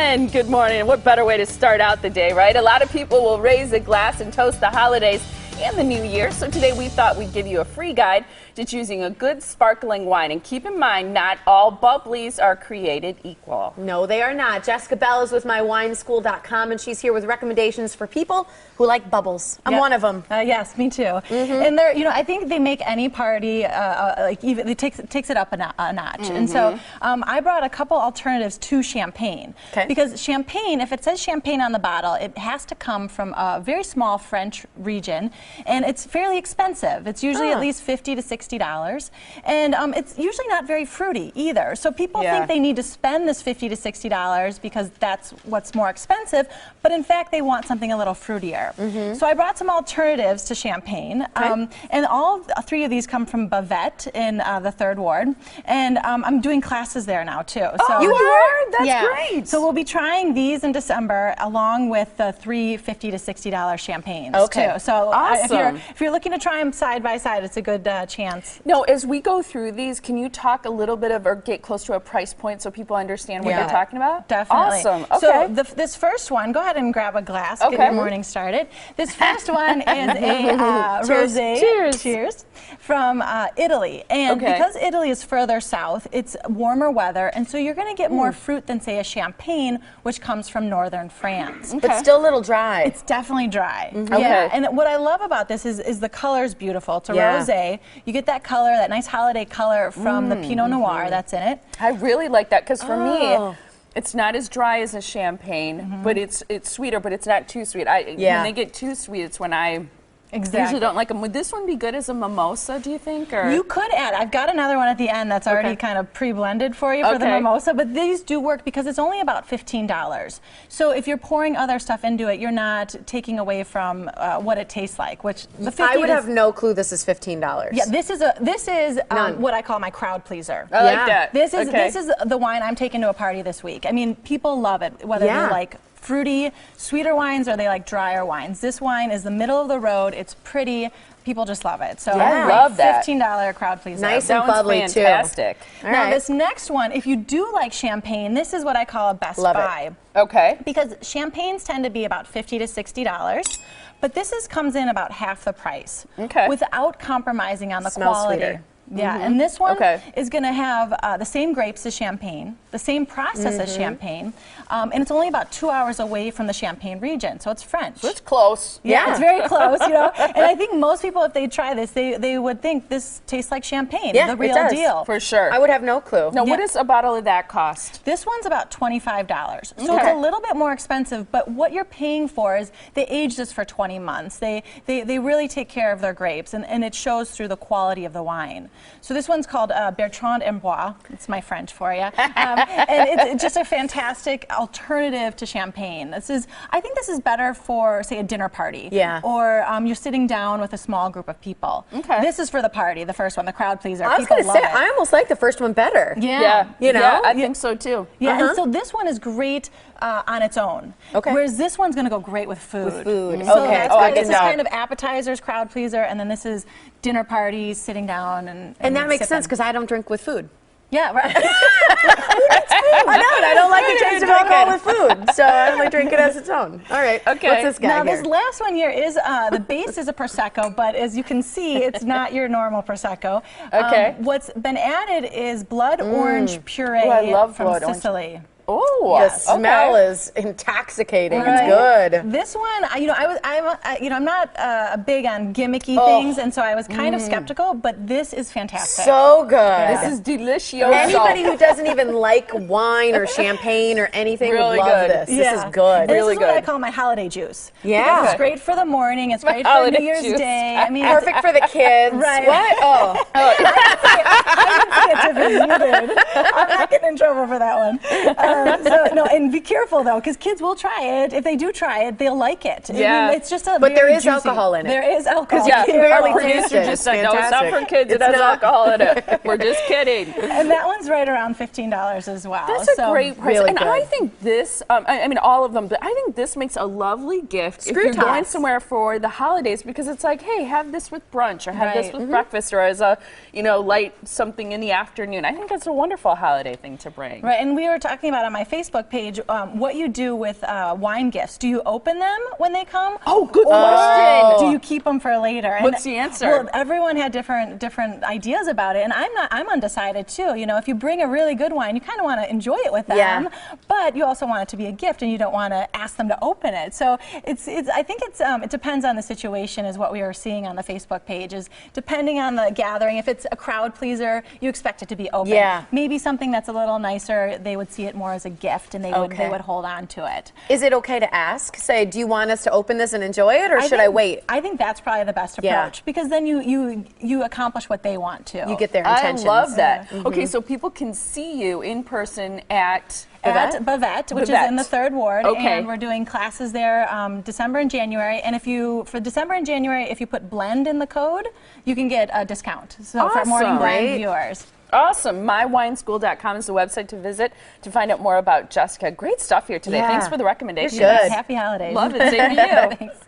And good morning. What better way to start out the day, right? A lot of people will raise a glass and toast the holidays and the new year. So today we thought we'd give you a free guide to choosing a good sparkling wine. And keep in mind, not all bubblies are created equal. No, they are not. Jessica Bell is with mywineschool.com, and she's here with recommendations for people who like bubbles. I'm one of them. Yes, me too. And they're, I think they make any party like even it takes it up a notch. And so I brought a couple alternatives to champagne. Because champagne, if it says champagne on the bottle, it has to come from a very small French region, and it's fairly expensive. It's usually at least $50 to $60, and it's usually not very fruity either. So people think they need to spend this $50 to $60 because that's what's more expensive, but in fact they want something a little fruitier. So I brought some alternatives to champagne, and all three of these come from Bavette in the 3rd Ward, and I'm doing classes there now too. So you are? That's great. So we'll be trying these in December along with the three $50 to $60 champagnes too. So if you're looking to try them side by side, it's a good chance. No, as we go through these, can you talk a little bit of, or get close to a price point so people understand what you're talking about? Definitely. Awesome. Okay. So this first one, go ahead and grab a glass, get your morning started. This first one is a rosé. Cheers. From Italy. And because Italy is further south, it's warmer weather, and so you're going to get more fruit than, say, a champagne, which comes from northern France. But still a little dry. It's definitely dry. Yeah, and what I love about this is the color's beautiful. It's a rosé. You get that color, that nice holiday color from the Pinot Noir that's in it. I really like that, because for me, it's not as dry as a champagne, but it's sweeter, but it's not too sweet. When they get too sweet, it's when I usually don't like them. Would this one be good as a mimosa, do you think? Or? You could add. I've got another one at the end that's already kind of pre-blended for you for the mimosa, but these do work because it's only about $15. So if you're pouring other stuff into it, you're not taking away from what it tastes like, which the 50 I would have no clue this is $15. Yeah, this is what I call my crowd pleaser. I like that. This is the wine I'm taking to a party this week. I mean, people love it, whether they like fruity, sweeter wines or they like drier wines. This wine is the middle of the road. It's pretty. People just love it. So I love that. $15 crowd pleaser. Nice and bubbly too. Fantastic. Now this next one, if you do like champagne, this is what I call a best buy. Okay. Because champagnes tend to be about $50 to $60. But this comes in about half the price. Without compromising on the quality. Sweeter. Yeah, and this one is going to have the same grapes as champagne, the same process as champagne, and it's only about 2 hours away from the Champagne region, so it's French. So it's close. Yeah, it's very close, And I think most people, if they try this, they would think this tastes like champagne, the real deal. For sure. I would have no clue. Now, what does a bottle of that cost? This one's about $25, so it's a little bit more expensive, but what you're paying for is they age this for 20 months. They really take care of their grapes, and it shows through the quality of the wine. So this one's called Bertrand Amboise. It's my French for you. And it's just a fantastic alternative to champagne. I think this is better for, say, a dinner party. Or you're sitting down with a small group of people. This is for the party, the first one, the crowd pleaser. I was going to say, I almost like the first one better. Yeah, I think so too. Yeah, and so this one is great on its own. Whereas this one's going to go great with food. So this is kind of appetizers, crowd pleaser, and then this is dinner parties, sitting down and that makes sense because I don't drink with food. Yeah, right. I don't like the taste of alcohol with food, so I only drink it as its own. All right, what's this guy Now, here? this last one here is, the base is a Prosecco, but as you can see, it's not your normal Prosecco. What's been added is blood orange puree from Sicily. Oh, the smell is intoxicating. It's good. This one, I'm not big on gimmicky things, and so I was kind of skeptical. But this is fantastic. So good. This is delicioso. Anybody who doesn't even like wine or champagne or anything would love this. This is good. This is what I call my holiday juice. Yeah, it's great for the morning. It's great for New Year's Day. I mean, perfect for the kids. Right? What? Oh, I didn't say it, you did. I'm not getting in trouble for that one. No, and be careful though, because kids will try it. If they do try it, they'll like it. Yeah, I mean, it's just a but there is juicy. Alcohol in it. There is alcohol. Yeah, you can barely taste producer it. just said, no, it's not for kids. It has alcohol in it. We're just kidding. And that one's right around $15 as well. That's a great price. Really and good. I think this, I mean, all of them, but I think this makes a lovely gift if you're going somewhere for the holidays, because it's like, hey, have this with brunch or have this with breakfast or as a, light something in the afternoon. I think that's a wonderful holiday thing to bring. Right, and we were talking about about on my Facebook page what you do with wine gifts. Do you open them when they come? Oh, good question. Do you keep them for later? What's the answer? Well, everyone had different ideas about it, and I'm undecided too. You know, if you bring a really good wine, you kind of want to enjoy it with them, but you also want it to be a gift, and you don't want to ask them to open it. So I think it depends on the situation, is what we are seeing on the Facebook page. Is depending on the gathering. If it's a crowd pleaser, you expect it to be open. Yeah. Maybe something that's a little nicer, they would see it more as a gift, and they would hold on to it. Is it okay to ask? Say, do you want us to open this and enjoy it, or should I wait? I think that's probably the best approach, because then you accomplish what they want to. You get their intentions. I love that. Okay, so people can see you in person at Bavette, which is in the 3rd Ward, and we're doing classes there December and January. And for December and January, if you put blend in the code, you can get a discount. So for Morning Blend viewers. Awesome. MyWineSchool.com is the website to visit to find out more about Jessica. Great stuff here today. Thanks for the recommendation. You're good. Happy holidays. Love it. Same to you. Thanks.